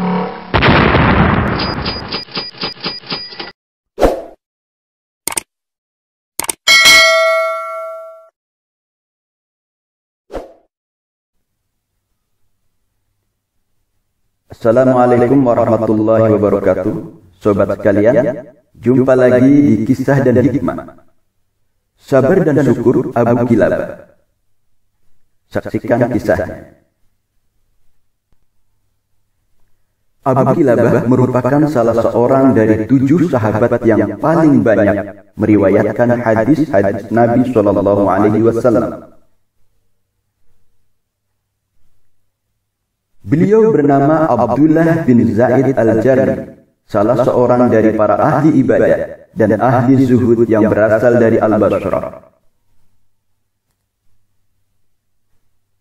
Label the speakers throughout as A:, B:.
A: Assalamualaikum warahmatullahi wabarakatuh. Sobat sekalian, jumpa lagi di Kisah dan Hikmah. Sabar dan syukur Abu Kilabah. Saksikan kisahnya. Abu Kilabah merupakan salah seorang dari 7 sahabat yang paling banyak meriwayatkan hadis-hadis Nabi SAW. Beliau bernama Abdullah bin Zaid al-Jarmi, salah seorang dari para ahli ibadah dan ahli zuhud yang berasal dari Al-Basrah.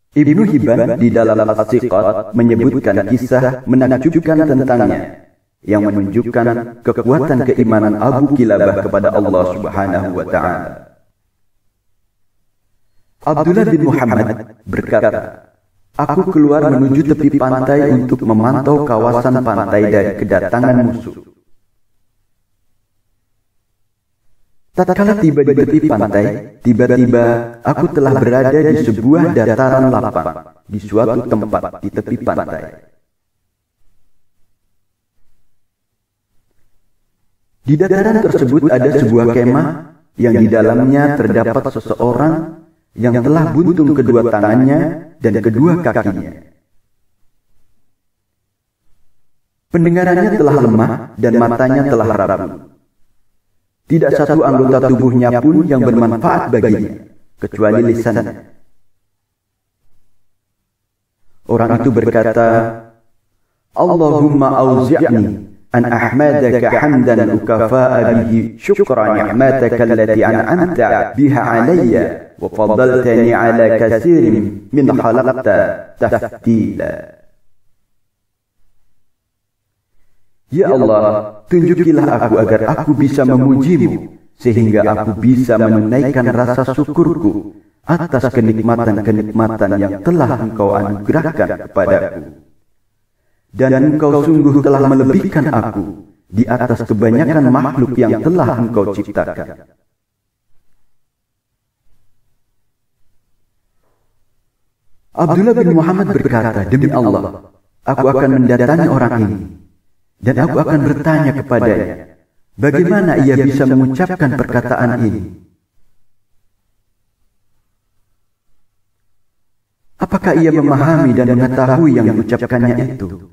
A: Ibnu Hibban di dalam As-Siqat menyebutkan kisah menakjubkan tentangnya yang menunjukkan kekuatan keimanan Abu Kilabah kepada Allah Subhanahu wa taala. Abdullah bin Muhammad berkata, "Aku keluar menuju tepi pantai untuk memantau kawasan pantai dari kedatangan musuh. Tatkala tiba di tepi pantai, tiba-tiba aku telah berada di sebuah dataran lapang di suatu tempat di tepi pantai. Di dataran tersebut ada sebuah kemah yang di dalamnya terdapat seseorang yang telah buntung kedua tangannya dan kedua kakinya. Pendengarannya telah lemah dan matanya telah rapuh. Tidak satu anggota tubuhnya pun yang bermanfaat baginya, kecuali lisannya." Orang itu berkata, "Allahumma auzi'ni an ahmadaka hamdan ukafa'a bihi syukra ni'mataka allati an'amta biha alayya wa faddaltani ala katsirin min khalaqta tafdila." Ya Allah, tunjukilah aku agar aku bisa memujimu, sehingga aku bisa menunaikan rasa syukurku atas kenikmatan-kenikmatan yang telah Engkau anugerahkan kepadaku. Dan Engkau sungguh telah melebihkan aku di atas kebanyakan makhluk yang telah Engkau ciptakan. Abdullah bin Muhammad berkata, "Demi Allah, aku akan mendatangi orang ini. Dan aku akan bertanya kepadanya, bagaimana ia bisa mengucapkan perkataan ini? Apakah ia memahami dan mengetahui yang diucapkannya itu?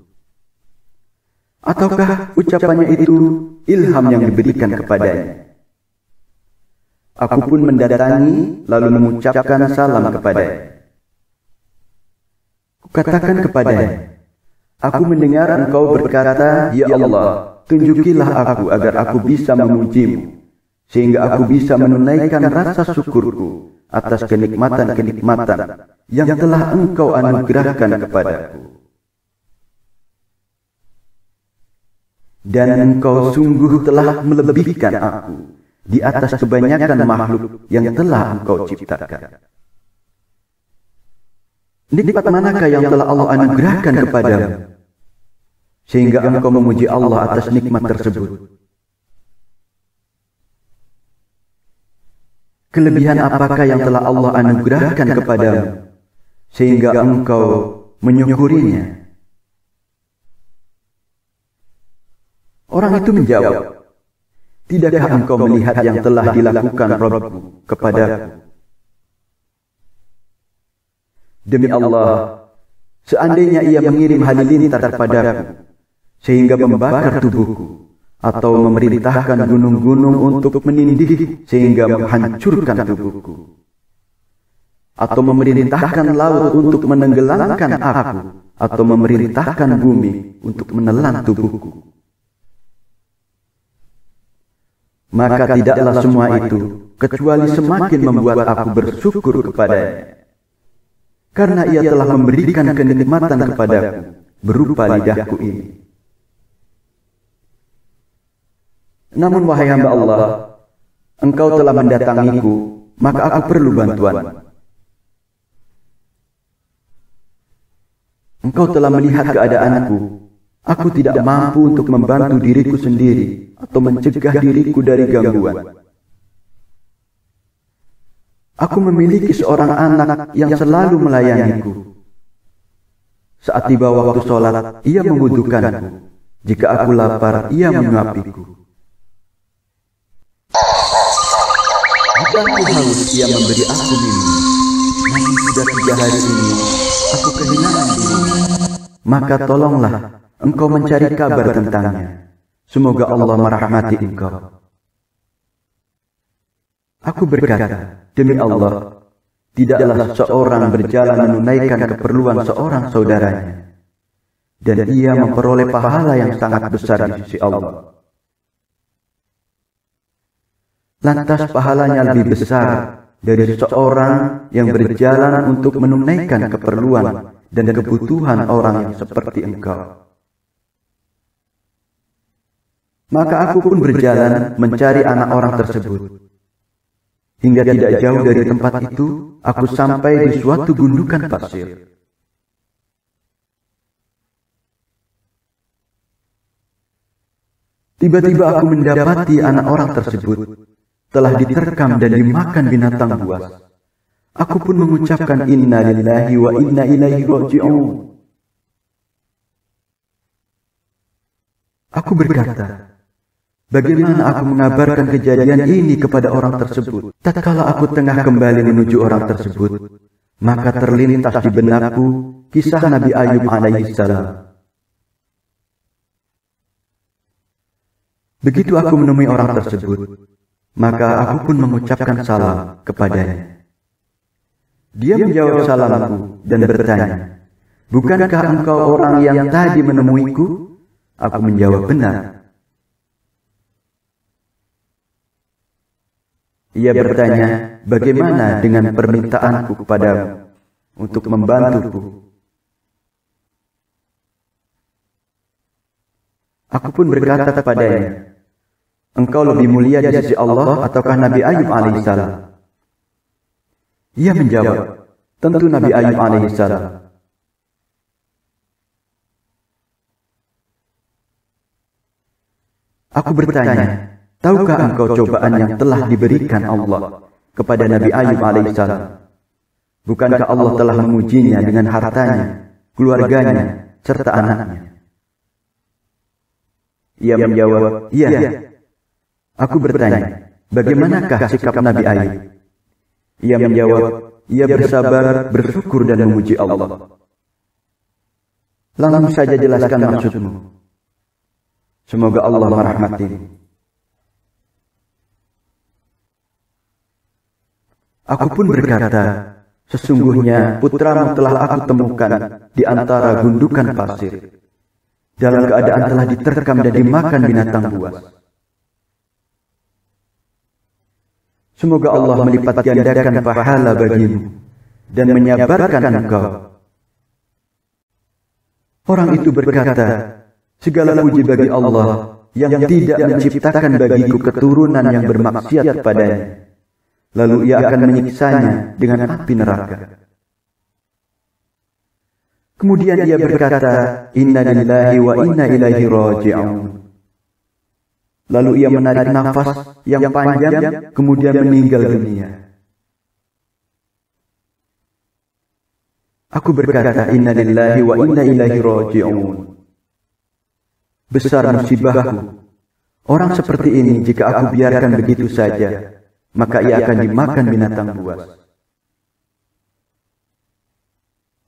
A: Ataukah ucapannya itu ilham yang diberikan kepadanya?" Aku pun mendatangi lalu mengucapkan salam kepadanya. Kukatakan kepadanya, "Aku mendengar engkau berkata, ya Allah, tunjukilah aku agar aku bisa memujimu, sehingga aku bisa menunaikan rasa syukurku atas kenikmatan-kenikmatan yang telah engkau anugerahkan kepadaku. Dan engkau sungguh telah melebihkan aku di atas kebanyakan makhluk yang telah engkau ciptakan. Nikmat manakah yang telah Allah anugerahkan kepadamu, sehingga engkau memuji Allah atas nikmat tersebut? Kelebihan apakah yang telah Allah anugerahkan kepadamu, sehingga engkau menyukurinya?" Orang itu menjawab, "Tidakkah engkau melihat yang telah dilakukan Rabbku kepadaku? Demi Allah, seandainya ia mengirim halilintar padaku, sehingga membakar tubuhku, atau memerintahkan gunung-gunung untuk menindih sehingga menghancurkan tubuhku, atau memerintahkan laut untuk menenggelamkan aku, atau memerintahkan bumi untuk menelan tubuhku, maka tidaklah semua itu kecuali semakin membuat aku bersyukur kepadanya, karena ia telah memberikan kenikmatan kepadaku berupa lidahku ini. Namun wahai hamba Allah, engkau telah mendatangiku, maka aku perlu bantuan. Engkau telah melihat keadaanku, Aku tidak mampu untuk membantu diriku sendiri atau mencegah diriku dari gangguan. Aku memiliki seorang anak yang selalu melayaniku. Saat tiba waktu sholat, ia membutuhkanku. Jika aku lapar, ia menyuapiku. Jika aku haus, ia memberi aku minum. Namun sudah 3 hari ini, aku kehilangan diri. Maka tolonglah engkau mencari kabar tentangnya. Semoga Allah merahmati engkau. Aku berkata, demi Allah, tidaklah seorang berjalan menunaikan keperluan seorang saudaranya, dan ia memperoleh pahala yang sangat besar di sisi Allah. Lantas pahalanya lebih besar dari seseorang yang berjalan untuk menunaikan keperluan dan kebutuhan orang yang seperti engkau. Maka aku pun berjalan mencari anak orang tersebut. Hingga tidak jauh dari tempat itu, aku sampai di suatu gundukan pasir. Tiba-tiba aku mendapati anak orang tersebut telah diterkam dan dimakan binatang buas. Aku pun mengucapkan inna lillahi wa inna ilaihi raji'un. Aku berkata, bagaimana aku mengabarkan kejadian ini kepada orang tersebut? Tatkala aku tengah kembali menuju orang tersebut, maka terlintas di benakku kisah Nabi Ayub alaihissalam. Begitu aku menemui orang tersebut, maka aku pun mengucapkan salam kepadanya. Dia menjawab salamku dan bertanya, bukankah engkau orang yang tadi menemuiku? Aku menjawab, benar. Ia bertanya, bagaimana dengan permintaanku kepadamu untuk membantuku? Aku pun berkata kepadanya, engkau lebih mulia di sisi Allah ataukah Nabi Ayub alaihissalam? Ia menjawab, tentu Nabi Ayub alaihissalam. Aku bertanya, tahukah engkau cobaan yang telah diberikan Allah kepada Nabi Ayub alaihissalam? Bukankah Allah telah mengujinya dengan hartanya, keluarganya, serta anaknya? Ia menjawab, iya. Aku bertanya, bagaimanakah sikap Nabi Ayub? Ia menjawab, ia bersabar, bersyukur dan memuji Allah. Langsung saja jelaskan maksudmu. Semoga Allah merahmatimu. Aku pun berkata, sesungguhnya putramu telah aku temukan di antara gundukan pasir, dalam keadaan telah diterkam dan dimakan binatang buas. Semoga Allah melipat gandakan pahala bagimu dan menyabarkan engkau. Orang itu berkata, segala puji bagi Allah yang tidak menciptakan bagiku keturunan yang bermaksiat padanya. Lalu ia akan menyiksanya dengan api neraka. Kemudian ia berkata, inna lillahi wa inna ilaihi raji'un. Lalu ia menarik nafas yang panjang, kemudian meninggal dunia. Aku berkata, inna lillahi wa inna ilaihi raji'un. Besar musibahku. Orang seperti ini jika aku biarkan begitu saja, maka ia akan dimakan binatang buas.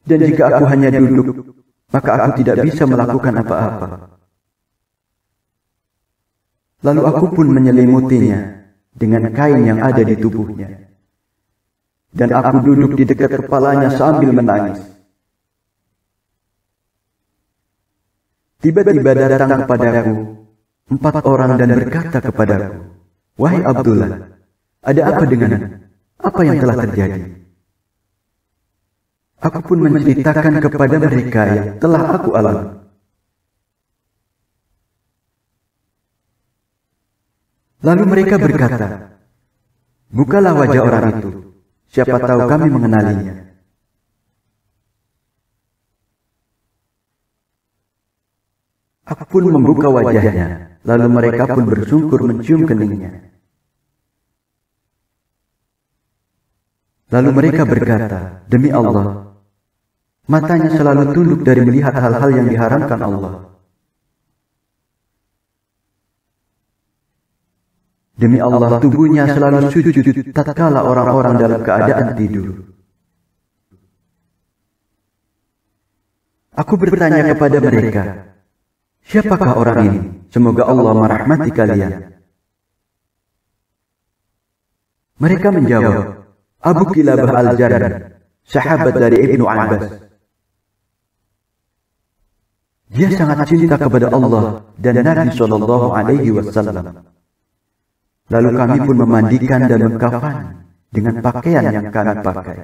A: Dan jika aku hanya duduk, maka aku tidak bisa melakukan apa-apa. Lalu aku pun menyelimutinya dengan kain yang ada di tubuhnya. Dan aku duduk di dekat kepalanya sambil menangis. Tiba-tiba datang kepadaku 4 orang dan berkata kepadaku, wahai Abdullah, ada apa denganmu? Apa yang telah terjadi? Aku pun menceritakan kepada mereka yang telah aku alami. Lalu mereka berkata, bukalah wajah orang itu, siapa tahu kami mengenalinya. Aku pun membuka wajahnya, lalu mereka pun bersungkur mencium keningnya. Lalu mereka berkata, demi Allah, matanya selalu tunduk dari melihat hal-hal yang diharamkan Allah. Demi Allah, tubuhnya selalu sujud tatkala orang-orang dalam keadaan tidur. Aku bertanya kepada mereka, siapakah orang ini? Semoga Allah merahmati kalian. Mereka menjawab, Abu Kilabah Al-Jarmi, sahabat dari Ibnu Abbas. Dia sangat cinta kepada Allah dan Nabi SAW. Lalu kami pun memandikan dan mengkafan dengan pakaian yang kami pakai.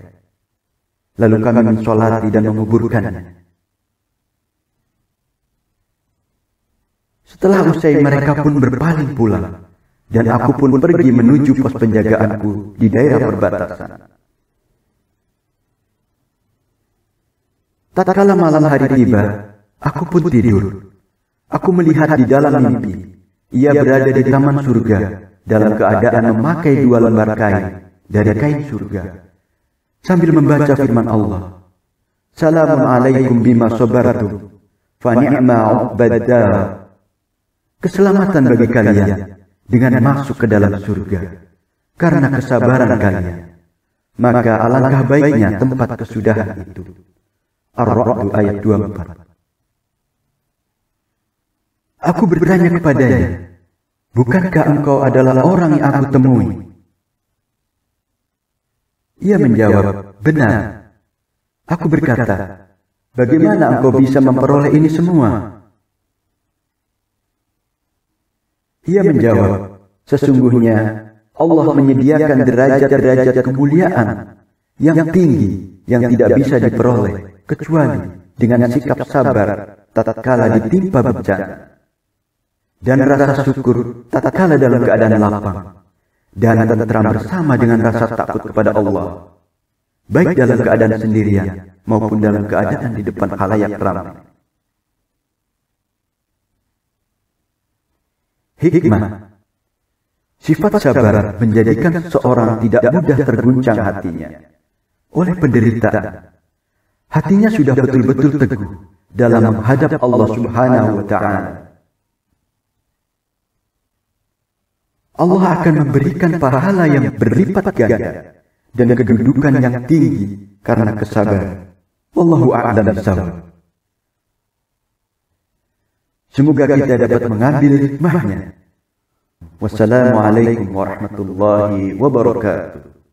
A: Lalu kami mensolati dan menguburkannya. Setelah usai mereka pun berpaling pulang. Dan aku pun pergi menuju pos penjagaanku di daerah perbatasan. Tatkala malam hari tiba, aku pun tidur. Aku melihat di dalam mimpi, ia berada di taman surga dalam keadaan memakai 2 lembar kain dari kain surga, sambil membaca firman Allah, Salamun alaikum bima sabartum, fa ni'ma uqbad-dar. Keselamatan bagi kalian dengan masuk ke dalam surga karena kesabaran kalian, maka alangkah baiknya tempat kesudahan itu. Ar-Ra'd ayat 24. Aku bertanya kepadanya, bukankah engkau adalah orang yang aku temui? Ia menjawab, benar. Aku berkata, bagaimana engkau bisa memperoleh ini semua? Ia menjawab, sesungguhnya Allah menyediakan derajat-derajat kemuliaan yang tinggi yang tidak bisa diperoleh kecuali dengan sikap sabar tatkala ditimpa bencana, dan rasa syukur tatkala dalam keadaan lapang, dan tentram bersama dengan rasa takut kepada Allah, baik dalam keadaan sendirian maupun dalam keadaan di depan khalayak ramai. Hikmah. Sifat sabar menjadikan seseorang tidak mudah terguncang hatinya oleh penderitaan. Hatinya sudah betul-betul teguh dalam menghadap Allah Subhanahu wa Ta'ala. Allah akan memberikan pahala yang berlipat ganda dan kedudukan yang tinggi karena kesabaran. Wallahu a'lam bishawab. Semoga kita dapat mengambil hikmahnya. Wassalamualaikum warahmatullahi wabarakatuh.